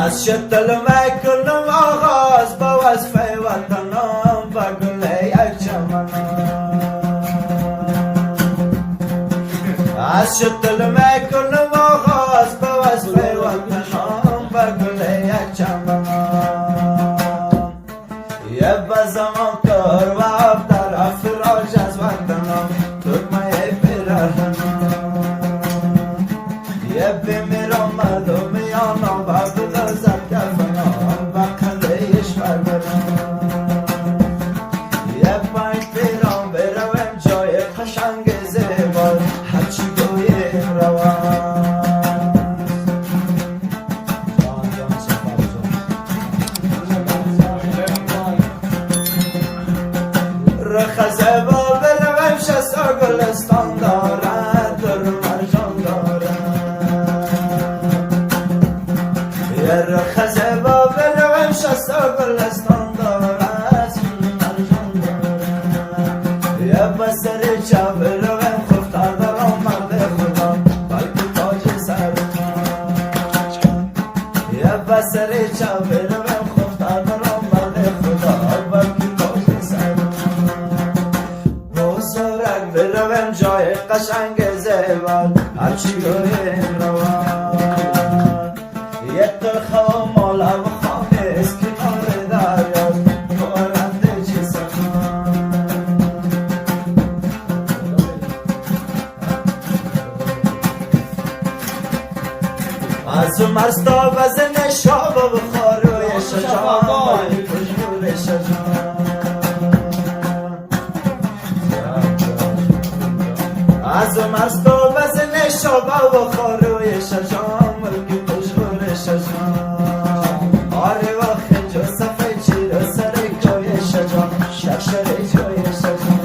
از شتل میکنم آغاز با وظیفه وطنم و گل یک چمنم. از شتل میکنم آغاز با وظیفه وطنم و گل یک چمنم. یه بزمان کار و آب در افراج از وطنم ترمه پیرهنم. یه بمیرم ملومیانم و بلزد کفنم و کلیش برگرم. یه پنج پیرم برویم جای قشنگ زیبا هرچی گویم روم. رخ زیبا برویم شستا گلستان دارد در مرجان دارد. یه رخ زیبا برویم شستا گلستان دارد مرجان دارد. یه بسر چا برویم خفتار دارم مرد خدا بلکه تاج سر من. یه بسر چا برویم خفتار دارم مرد خدا بلکه تاج سر من. بزرگ برویم جای قشنگ زیبا هرچی گویم روم. یه ترخه و ماله و خانه از کنار دریا بارنده چی سخن. از مرستا وزن شاب و خاروی شجان بای خوشبور شجان. از مرستا وزن شاب و خاروی شجان ملکی خوشبور شجان. آره و خنج و صفه چیر و سر کوی شجان شرشر جوی شجان.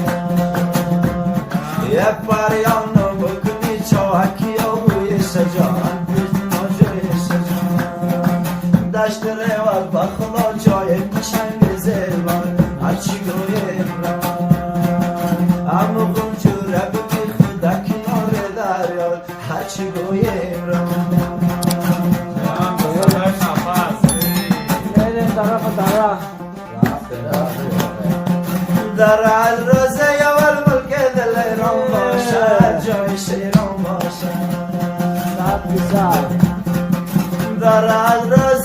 یه پریانو بکنی چاوکی و بوی شجان بیزنا جوی شجان. دشت روال بخلا جای قشنگ زیبان هرچی گویم روان. امو گمجوره بکی خدا کنار دریا هرچی گویم روان. در الروزه اول ملک دل ایران باشد جای شیران باشد. در الروزه